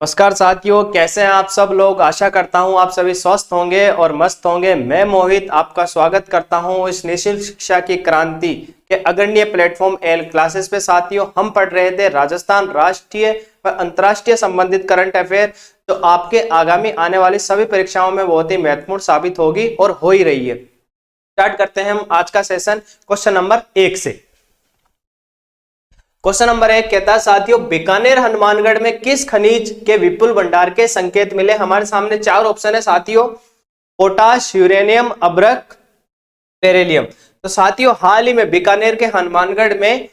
नमस्कार साथियों, कैसे हैं आप सब लोग। आशा करता हूं आप सभी स्वस्थ होंगे और मस्त होंगे। मैं मोहित आपका स्वागत करता हूं इस निःशुल्क शिक्षा की क्रांति के अग्रणी प्लेटफॉर्म एल क्लासेस पे। साथियों, हम पढ़ रहे थे राजस्थान राष्ट्रीय व अंतर्राष्ट्रीय संबंधित करंट अफेयर, जो आपके आगामी आने वाली सभी परीक्षाओं में बहुत ही महत्वपूर्ण साबित होगी और हो ही रही है। स्टार्ट करते हैं हम आज का सेशन क्वेश्चन नंबर 1 से। क्वेश्चन नंबर 1 कहता है साथियों, बीकानेर हनुमानगढ़ में किस खनिज के विपुल भंडार के संकेत मिले। हमारे सामने 4 ऑप्शन है साथियों, पोटाश, यूरेनियम, अभ्रक, बेरिलियम। तो साथियों, हाल ही में बीकानेर के हनुमानगढ़ में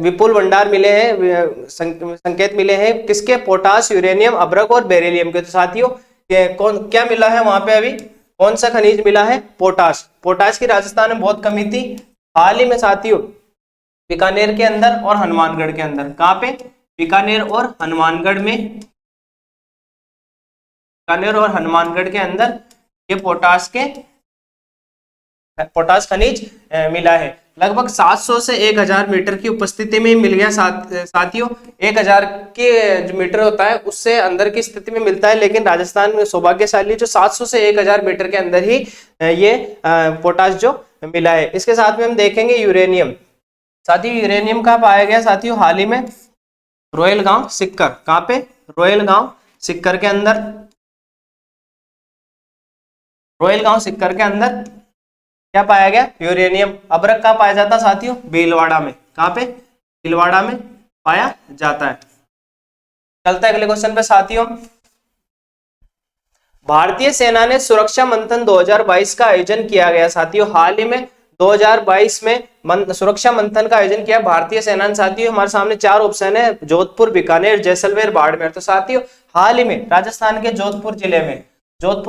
विपुल भंडार मिले हैं, संकेत मिले हैं किसके, पोटाश, यूरेनियम, अभ्रक और बेरिलियम के। तो साथियों, कौन क्या मिला है वहां पे, अभी कौन सा खनिज मिला है, पोटाश। पोटाश की राजस्थान में बहुत कमी थी। हाल ही में साथियों बीकानेर के अंदर और हनुमानगढ़ के अंदर, कहां पे, बीकानेर और हनुमानगढ़ में, बीकानेर और हनुमानगढ़ के अंदर ये पोटाश खनिज मिला है। लगभग 700 से 1000 मीटर की उपस्थिति में मिल गया साथियों। 1000 के जो मीटर होता है उससे अंदर की स्थिति में मिलता है, लेकिन राजस्थान में सौभाग्यशाली जो 700 से 1000 मीटर के अंदर ही ये पोटाश जो मिला है। इसके साथ में हम देखेंगे यूरेनियम। साथियों, यूरेनियम कहाँ पाया गया साथियों, हाल ही में रोयल गांव सिक्कर। कहां पे, रोयल गांव सिक्कर के अंदर, रोयल गांव सिक्कर के अंदर क्या पाया गया, यूरेनियम। अभ्रक कहाँ पाया जाता साथियों, भीलवाड़ा में। कहां पे, भीलवाड़ा में पाया जाता है। चलते हैं अगले क्वेश्चन पे साथियों। भारतीय सेना ने सुरक्षा मंथन 2022 का आयोजन किया गया साथियों। हाल ही में 2022 में सुरक्षा मंथन का आयोजन किया भारतीय सेना ने। साथियों, हमारे सामने 4 ऑप्शन है, जोधपुर, बीकानेर, जैसलमेर, बाड़मेर। तो साथियों, हाल ही में राजस्थान के जोधपुर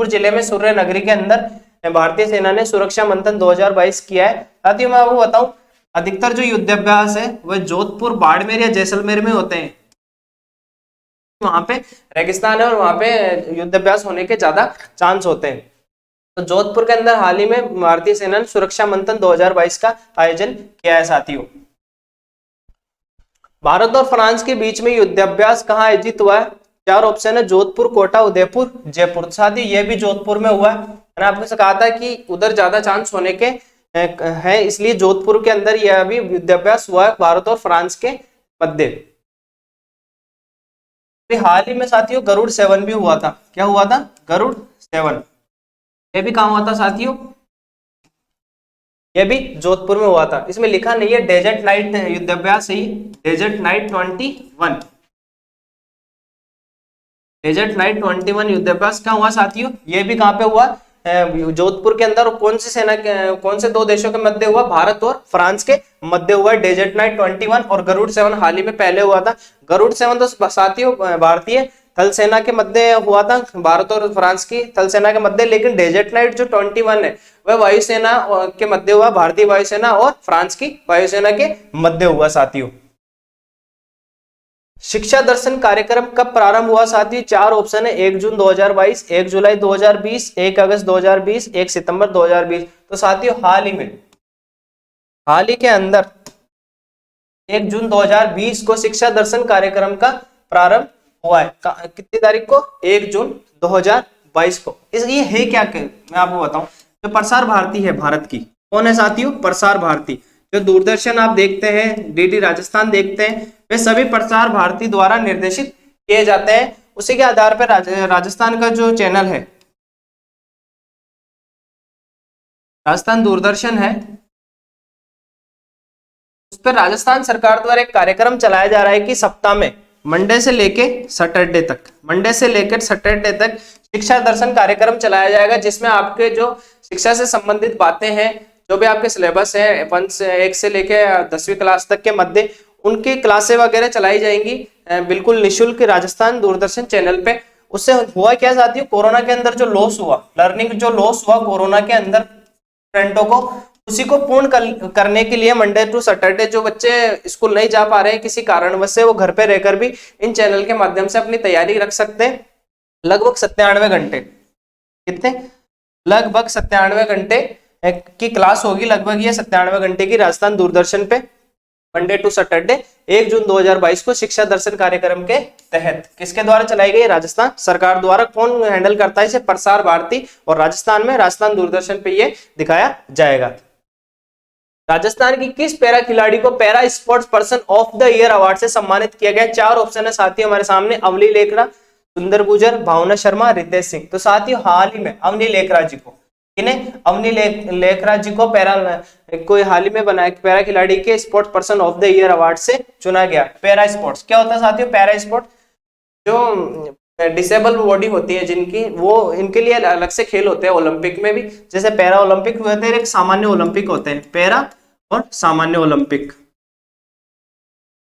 जिले में सूर्य नगरी के अंदर भारतीय सेना ने सुरक्षा मंथन 2022 किया है। साथियों, मैं आपको बताऊं, अधिकतर जो युद्धाभ्यास है वह जोधपुर, बाड़मेर या जैसलमेर में होते हैं। वहां पे रेगिस्तान है और वहां पे युद्धाभ्यास होने के ज्यादा चांस होते हैं। तो जोधपुर के अंदर हाल ही में भारतीय सेना ने सुरक्षा मंथन 2022 का आयोजन किया है साथियों। भारत और फ्रांस के बीच में युद्धाभ्यास कहाँ आयोजित हुआ है। 4 ऑप्शन है, जोधपुर, कोटा, उदयपुर, जयपुर। साथियों, ये भी जोधपुर में हुआ है। मैंने आपको कहा था कि उधर ज्यादा चांस होने के है, इसलिए जोधपुर के अंदर यह अभी युद्धाभ्यास हुआ है भारत और फ्रांस के मध्य। हाल ही में साथियों गरुड़ सेवन भी हुआ था। क्या हुआ था, गरुड़ सेवन। ये भी कहां हुआ था साथियों, ये भी जोधपुर में हुआ था। इसमें लिखा नहीं है, डेजर्ट नाइट युद्धाभ्यास ही, डेजर्ट नाइट 21, डेजर्ट नाइट 21 युद्धाभ्यास क्या हुआ साथियों, ये भी कहां पे हुआ, जोधपुर के अंदर। कौन सी सेना के, कौन से 2 देशों के मध्य हुआ, भारत और फ्रांस के मध्य हुआ डेजर्ट नाइट 21। और गरुड़ सेवन हाल ही में पहले हुआ था। गरुड़ सेवन तो साथियों भारतीय थल सेना के मध्य हुआ था, भारत और फ्रांस की थल सेना के मध्य। लेकिन डेजर्ट नाइट जो 21 है वह वायुसेना के मध्य हुआ, भारतीय वायुसेना और फ्रांस की वायुसेना के मध्य हुआ साथियों। शिक्षा दर्शन कार्यक्रम कब प्रारंभ हुआ साथियों। 4 ऑप्शन है, 1 जून 2022, 1 जुलाई 2020, 1 अगस्त 2020, 1 सितंबर 2020। तो साथियों, हाल ही के अंदर 1 जून 2020 को शिक्षा दर्शन कार्यक्रम का प्रारंभ हुआ है। कितनी तारीख को, 1 जून 2022 को। ये है क्या, मैं आपको बताऊं, जो प्रसार भारती है भारत की, कौन है साथियों, प्रसार भारती। जो दूरदर्शन आप देखते हैं, डीडी राजस्थान देखते हैं, वे सभी प्रसार भारती द्वारा निर्देशित किए जाते हैं। उसी के आधार पर राजस्थान का जो चैनल है, राजस्थान दूरदर्शन है, उस पर राजस्थान सरकार द्वारा एक कार्यक्रम चलाया जा रहा है कि सप्ताह में मंडे से लेके सैटरडे तक शिक्षा दर्शन कार्यक्रम चलाया जाएगा, जिसमें आपके जो शिक्षा से संबंधित बातें हैं, जो भी आपके सिलेबस है 1 से लेके 10वीं क्लास तक के मध्य, उनकी क्लासें वगैरह चलाई जाएंगी बिल्कुल निःशुल्क राजस्थान दूरदर्शन चैनल पे। उससे हुआ क्या साथियों, कोरोना के अंदर जो लॉस हुआ, लर्निंग जो लॉस हुआ कोरोना के अंदर स्टूडेंटों को, उसी को पूर्ण करने के लिए मंडे टू सैटरडे जो बच्चे स्कूल नहीं जा पा रहे हैं किसी कारणवश से, वो घर पे रहकर भी इन चैनल के माध्यम से अपनी तैयारी रख सकते हैं। लगभग 97 घंटे, कितने, लगभग 97 घंटे की क्लास होगी। लगभग ये 97 घंटे की राजस्थान दूरदर्शन पे मंडे टू सैटरडे 1 जून 2022 को शिक्षा दर्शन कार्यक्रम के तहत किसके द्वारा चलाई गई? राजस्थान सरकार द्वारा। कौन हैंडल करता है इसे? प्रसार भारती, और राजस्थान में राजस्थान दूरदर्शन पे ये दिखाया जाएगा। राजस्थान की किस पैरा खिलाड़ी को para sports person of the year award से सम्मानित किया गया? 4 ऑप्शन है साथियों हमारे सामने। अवनी लेखरा, सुंदर गुर्जर, भावना शर्मा, रितेश सिंह। तो साथियों हाल ही में अवनी लेखरा जी को, इन्हें अवनी लेखरा जी को कोई हाल ही में बनाया पैरा खिलाड़ी के sports person of the year award से चुना गया। पैरा स्पोर्ट्स क्या होता है साथियों? पैरा स्पोर्ट जो डिसेबल बॉडी होती है जिनकी, वो इनके लिए अलग से खेल होते हैं ओलंपिक में भी, जैसे पैरा ओलंपिक होते हैं, एक सामान्य ओलंपिक होते हैं, पैरा और सामान्य ओलंपिक।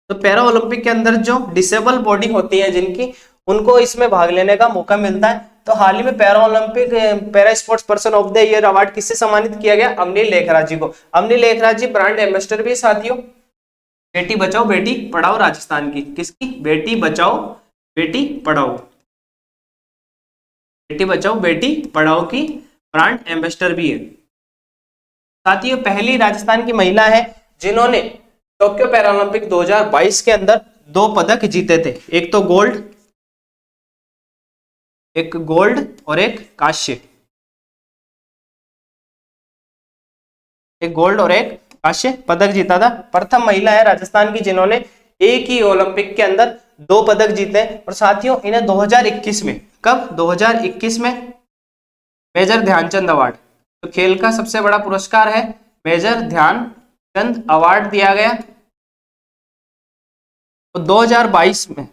तो पैरा ओलंपिक के अंदर जो डिसेबल बॉडी होती है जिनकी, उनको इसमें भाग लेने का मौका मिलता है। तो हाल ही में para Olympic para sports person of the year award किससे सम्मानित किया गया? अवनी लेखरा जी को। अवनी लेखरा जी ब्रांड एम्बेसडर भी साथियों बेटी बचाओ बेटी पढ़ाओ राजस्थान की। किसकी? बेटी बचाओ बेटी पढ़ाओ, बेटी बचाओ बेटी पढ़ाओ की ब्रांड एम्बेसडर भी है। साथियों पहली राजस्थान की महिला है जिन्होंने टोक्यो पैरालंपिक 2022 के अंदर 2 पदक जीते थे, एक तो गोल्ड और एक कांस्य, एक गोल्ड और एक कांस्य पदक जीता था। प्रथम महिला है राजस्थान की जिन्होंने एक ही ओलंपिक के अंदर 2 पदक जीते। और साथियों इन्हें 2021 में, कब? 2021 में मेजर ध्यानचंद अवार्ड, तो खेल का सबसे बड़ा पुरस्कार है मेजर ध्यानचंद अवार्ड दिया गया। तो 2022 में,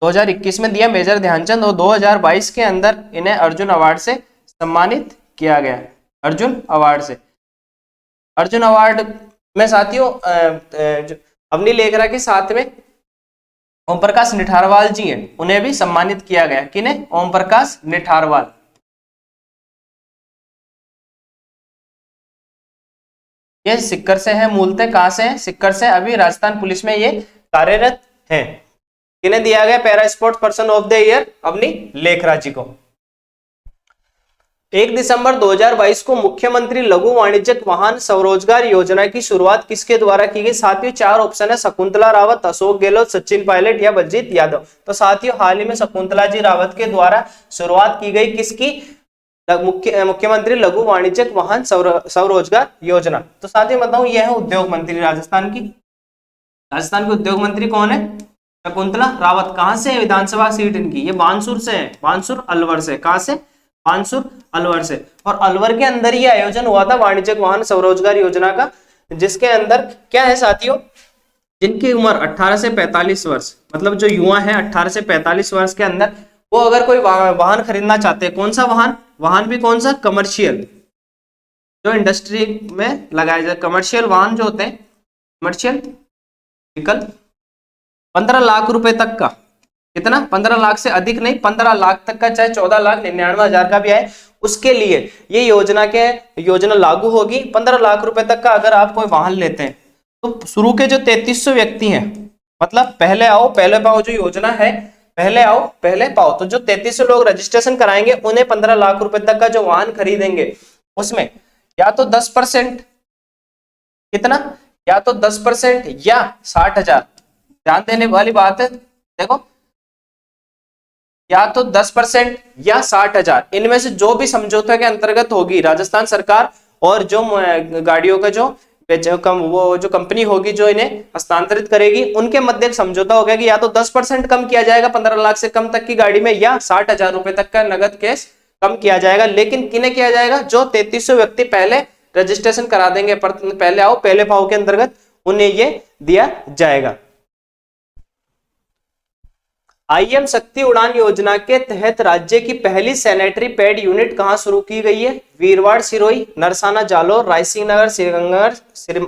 2021 में दिया मेजर ध्यानचंद, और 2022 के अंदर इन्हें अर्जुन अवार्ड से सम्मानित किया गया। अर्जुन अवार्ड से, अर्जुन अवार्ड में साथियों अवनी लेखरा के साथ में ओम प्रकाश निठारवाल जी हैं, उन्हें भी सम्मानित किया गया। किन्हें? ओम प्रकाश निठारवाल। ये सिक्कर से है, मूलतः कहां से है? सिक्कर से। अभी राजस्थान पुलिस में ये कार्यरत हैं। किन्हें दिया गया para sports person of the year? Avani Lekhara ji को। 1 दिसंबर 2022 को मुख्यमंत्री लघु वाणिज्यिक वाहन स्वरोजगार योजना की शुरुआत किसके द्वारा की गई? साथियों 4 ऑप्शन है, शकुंतला रावत, अशोक गहलोत, सचिन पायलट या बलजीत यादव। तो साथियों हाल ही में शकुंतला जी रावत के द्वारा शुरुआत की गई किसकी? मुख्यमंत्री लघु वाणिज्यिक वाहन स्वरोजगार योजना। तो साथियों बताऊं यह है उद्योग मंत्री राजस्थान की। राजस्थान के उद्योग मंत्री कौन है? शकुंतला रावत। कहां से है विधानसभा सीट इनकी? ये बानसूर से है, बानसूर अलवर से। कहां से? बानसूर अलवर से। और अलवर के अंदर ये आयोजन हुआ था वाणिज्यिक वाहन स्वरोजगार योजना का, जिसके अंदर क्या है साथियों, जिनकी उम्र 18 से 45 वर्ष, मतलब जो युवा है 18 से 45 वर्ष के अंदर, वो अगर कोई वाहन खरीदना चाहते हैं, कौन सा वाहन? वाहन भी कौन सा? कमर्शियल, जो इंडस्ट्री में लगाए जाए कमर्शियल वाहन जो होते हैं, कमर्शियल व्हीकल, 15 लाख रुपए तक का। कितना? 15 लाख से अधिक नहीं, 15 लाख तक का, चाहे 14,99,000 का भी आए, उसके लिए ये योजना लागू होगी। 15 लाख रुपए तक का अगर आप कोई वाहन लेते हैं, तो शुरू के जो 3300 व्यक्ति हैं, मतलब पहले आओ पहले पाओ जो योजना है, पहले आओ पहले पाओ, तो जो 3300 लोग रजिस्ट्रेशन कराएंगे उन्हें 15 लाख रुपए तक का जो वाहन खरीदेंगे, उसमें या तो 10%, कितना? या तो 10% या 60,000। ध्यान देने वाली बात है, देखो, या तो 10% या 60,000, इनमें से जो भी समझौते के अंतर्गत होगी राजस्थान सरकार और जो गाड़ियों का जो कंपनी होगी जो इन्हें हस्तांतरित करेगी, उनके मध्य एक समझौता हो गया कि या तो 10% कम किया जाएगा 15 लाख से कम तक की गाड़ी में, या 60,000 रुपए तक का नगद कैश कम किया जाएगा। लेकिन किन्हें किया जाएगा? जो 3300 व्यक्ति पहले रजिस्ट्रेशन करा देंगे, पहले आओ पहले पाओ के अंतर्गत, उन्हें ये दिया जाएगा। आईएम शक्ति उड़ान योजना के तहत राज्य की पहली सैनिटरी पैड यूनिट कहां शुरू की गई है? वीरवाड़, सिरोही, नरसाना, जालोर, रायसिंह नगर, श्रीगंगानगर,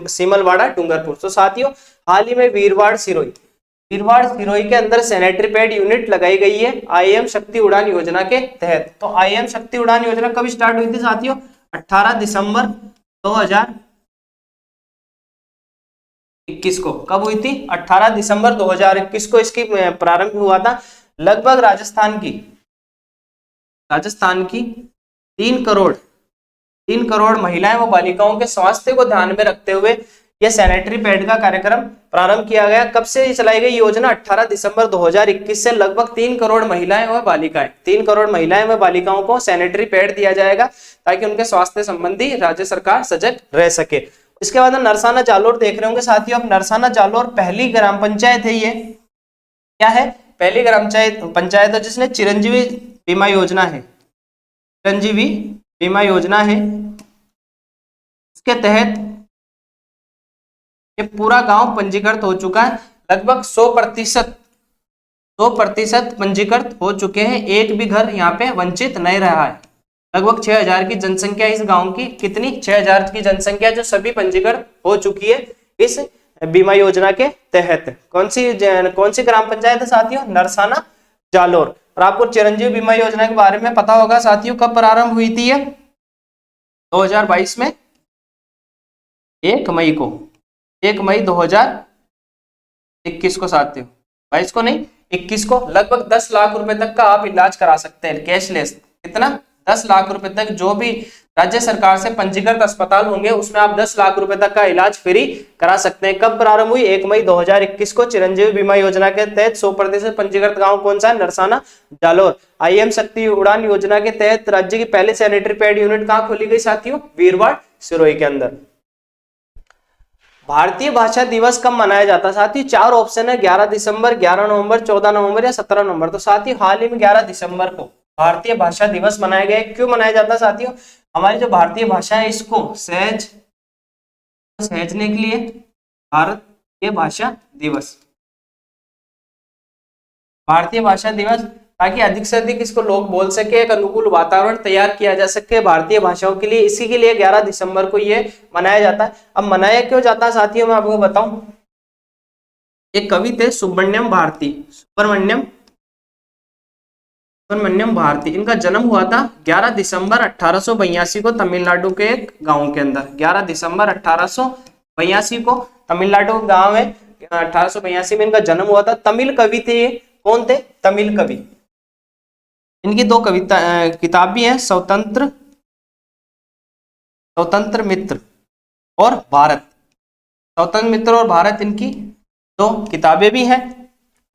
सीमलवाड़ा, डूंगरपुर। तो साथियों हाल ही में वीरवाड़ सिरोही के अंदर सैनिटरी पैड यूनिट लगाई गई है आईएम शक्ति उड़ान योजना के तहत। तो आईएम शक्ति उड़ान योजना कब स्टार्ट हुई थी साथियों? 18 दिसंबर 2021 को। कब हुई थी? 18 दिसंबर 2021 को इसकी प्रारंभ हुआ था। लगभग राजस्थान की 3 करोड़ महिलाएं व बालिकाओं के स्वास्थ्य को ध्यान में रखते हुए यह सैनिटरी पैड का कार्यक्रम प्रारंभ किया गया। कब से चलाई गई योजना? 18 दिसंबर 2021 से लगभग 3 करोड़ महिलाएं व बालिकाएं 3 करोड़ महिलाएं व बालिकाओं को सैनिटरी पैड दिया जाएगा ताकि उनके स्वास्थ्य संबंधी राज्य सरकार सजग रह सके। इसके बाद नरसाना जालोर देख रहे होंगे साथियों। अब नरसाना जालोर पहली ग्राम पंचायत है। ये क्या है? पहली ग्राम पंचायत है जिसने चिरंजीवी बीमा योजना है, चिरंजीवी बीमा योजना है। इसके तहत ये पूरा गांव पंजीकृत हो चुका है। लगभग 100% पंजीकृत हो चुके हैं। एक भी घर यहाँ पे वंचित नहीं रहा है। लगभग 6000 की जनसंख्या इस गांव की, कितनी? 6000 की जनसंख्या जो सभी पंजीकृत हो चुकी है इस बीमा योजना के तहत। कौन सी ग्राम पंचायत है साथियों? नरसाना जालोर। और आपको चिरंजीवी बीमा योजना के बारे में पता होगा साथियों, कब प्रारंभ हुई थी? ये 2022 में 1 मई को, 1 मई 2021 को साथियों, 22 को नहीं 21 को। लगभग 10 लाख रुपए तक का आप इलाज करा सकते हैं कैशलेस। कितना? 10 लाख रुपए तक। जो भी राज्य सरकार से पंजीकृत अस्पताल होंगे उसमें आप 10 लाख रुपए तक का इलाज फ्री करा सकते हैं। कब प्रारंभ हुई? 1 मई 2021 को। चिरंजीवी बीमा योजना के तहत 100% पंजीकृत गांव कौन सा है? नरसाना जालोर। IM शक्ति उड़ान योजना के तहत राज्य की पहली सैनिटरी पैड यूनिट कहां खोली गई साथियों? वीरवाड़ सिरोही के अंदर। भारतीय भाषा दिवस कब मनाया जाता है साथियों? 4 ऑप्शन है, 11 दिसंबर, 11 नवंबर, 14 नवंबर या 17 नवंबर। तो साथियों हाल ही में 11 दिसंबर को भारतीय भाषा दिवस मनाया गया। क्यों मनाया जाता है साथियों? हमारी जो भारतीय भाषा है इसको सहेजने के लिए भारतीय भाषा दिवस, भारतीय भाषा दिवस, ताकि अधिक से अधिक इसको लोग बोल सके, एक अनुकूल वातावरण तैयार किया जा सके भारतीय भाषाओं के लिए। इसी के लिए 11 दिसंबर को ये मनाया जाता है। अब मनाया क्यों जाता है साथियों मैं आपको बताऊं। एक कवि थे सुब्रमण्यम भारती। इनका जन्म हुआ था 11 दिसंबर 1882 को तमिलनाडु के एक गांव के अंदर। 11 दिसंबर 1882 को तमिलनाडु गांव में 1882 में इनका जन्म हुआ था। तमिल कवि थे ये। कौन थे? तमिल कवि। इनकी 2 किताब भी हैं, स्वतंत्र मित्र और भारत। स्वतंत्र मित्र और भारत इनकी 2 किताबें भी हैं।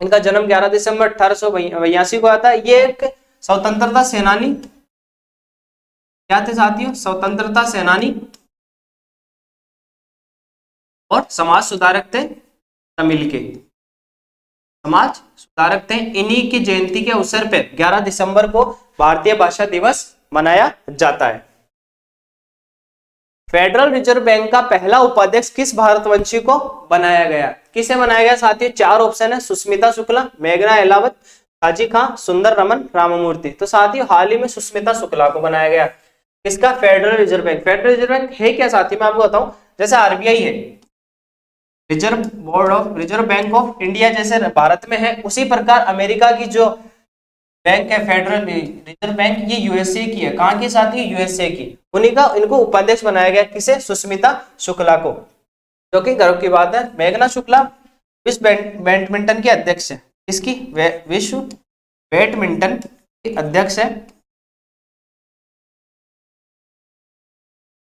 इनका जन्म 11 दिसंबर 1882 को आता है। ये एक स्वतंत्रता सेनानी क्या थे साथियों? स्वतंत्रता सेनानी और समाज सुधारक थे। तमिल के समाज सुधारक थे। इन्हीं की जयंती के अवसर पर 11 दिसंबर को भारतीय भाषा दिवस मनाया जाता है। फेडरल रिजर्व बैंक का पहला उपाध्यक्ष किस भारतवंशी को बनाया गया? किसे बनाया गया साथियों? 4 ऑप्शन है, सुष्मिता शुक्ला, मेघना अहलावत, हाजी खान, सुंदर रमन, राममूर्ति। तो साथियों हाल ही में सुष्मिता शुक्ला को बनाया गया। किसका? Federal reserve bank. Federal reserve bank है क्या साथियों मैं आपको बताऊं। जैसे RBI है, रिजर्व बैंक ऑफ इंडिया जैसे भारत में है, उसी प्रकार अमेरिका की जो बैंक है फेडरल रिजर्व बैंक, ये USA की है। कहां की साथी? USA की। उन्हीं का इनको उपाध्यक्ष बनाया गया। किसे? सुष्मिता शुक्ला को, जो कि गर्व की बात है। मेघना शुक्ला विश्व बैडमिंटन की अध्यक्ष है। इसकी विश्व बैडमिंटन की अध्यक्ष है।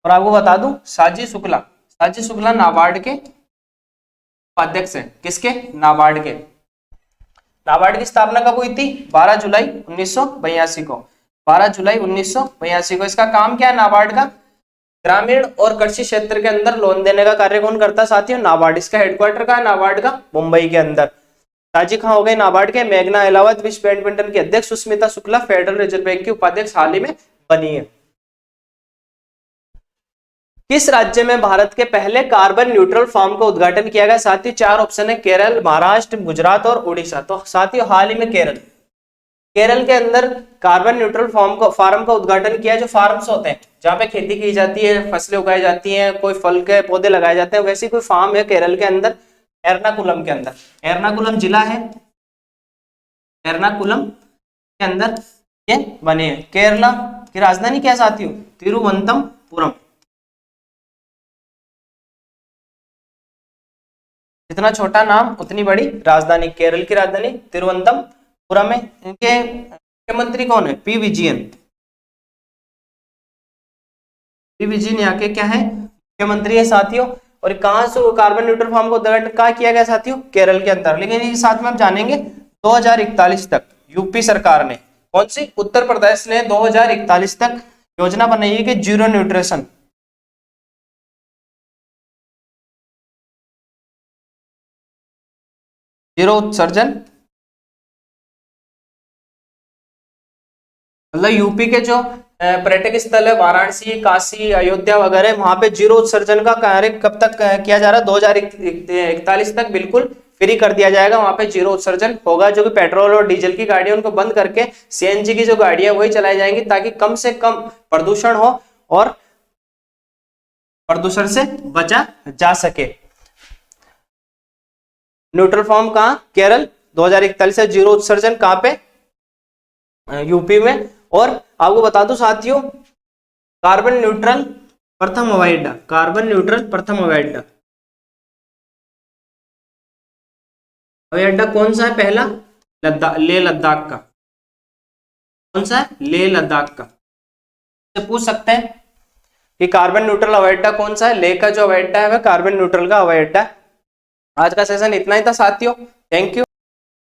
और आपको बता दूं साजी शुक्ला नाबार्ड के उपाध्यक्ष है। किसके? नाबार्ड के। नाबार्ड की स्थापना कब हुई थी? 12 जुलाई 1982 को। 12 जुलाई 1982 को। इसका काम क्या है नाबार्ड का? ग्रामीण और कृषि क्षेत्र के अंदर लोन देने का कार्य कौन करता है साथियों? नाबार्ड। इसका हेडक्वार्टर का है नाबार्ड का? मुंबई के अंदर। ताजी खां हो गए नाबार्ड के। मेघना अहलावत विश्व बैडमिंटन की अध्यक्ष। Sushmita Shukla federal reserve bank की उपाध्यक्ष हाल ही में बनी है। किस राज्य में भारत के पहले कार्बन न्यूट्रल फार्म का उद्घाटन किया गया साथियों? 4 ऑप्शन है, केरल, महाराष्ट्र, गुजरात और उड़ीसा। तो साथियों हाल ही में केरल के अंदर कार्बन न्यूट्रल फार्म का उद्घाटन किया। जो फार्म्स होते हैं जहाँ पे खेती की जाती है, फसलें उगाई जाती हैं, कोई फल के पौधे लगाए जाते हैं, वैसी कोई फार्म है केरल के अंदर, एर्नाकुलम के अंदर। एर्नाकुलम जिला है, एर्नाकुलम के अंदर ये बने हैं। केरला की राजधानी क्या साथियों? तिरुवनंतपुरम। जितना छोटा नाम उतनी बड़ी राजधानी। केरल की राजधानी तिरुवनंतपुरम है। इनके मुख्यमंत्री कौन है? पी विजयन यहाँ के क्या है? मुख्यमंत्री है साथियों। और कहां से कार्बन न्यूट्रल फॉर्म को उद्घाटन कहाँ किया गया साथियों? केरल के अंदर। लेकिन इस साथ में हम जानेंगे 2041 तक यूपी सरकार ने, कौन सी? उत्तर प्रदेश ने 2041 तक योजना बनाई है कि जीरो न्यूट्रिशन, जीरो उत्सर्जन, मतलब यूपी के जो पर्यटक स्थल है वाराणसी, काशी, अयोध्या वगैरह, वहां पे जीरो उत्सर्जन का कार्य कब तक किया जा रहा है? 2041 तक बिल्कुल फ्री कर दिया जाएगा, वहां पे जीरो उत्सर्जन होगा। जो कि पेट्रोल और डीजल की गाड़ियां उनको बंद करके सीएनजी की जो गाड़ियां वही चलाई जाएंगी, ताकि कम से कम प्रदूषण हो और प्रदूषण से बचा जा सके। न्यूट्रल फॉर्म कहाँ? केरल। 2041 से जीरो उत्सर्जन कहाँ पे? यूपी में। और आपको बता दूं साथियों, कार्बन न्यूट्रल प्रथम हवाई अड्डा, कार्बन न्यूट्रल प्रथम हवाई अड्डा, हवाई अड्डा कौन सा है? पहला लद्दाख, लेह लद्दाख का। कौन सा है? लेह लद्दाख का। से पूछ सकते हैं कि कार्बन न्यूट्रल हवाई अड्डा कौन सा है? लेह का जो हवाई अड्डा है वह कार्बन न्यूट्रल का हवाई अड्डा है। आज का सेशन इतना ही था साथियों, थैंक यू।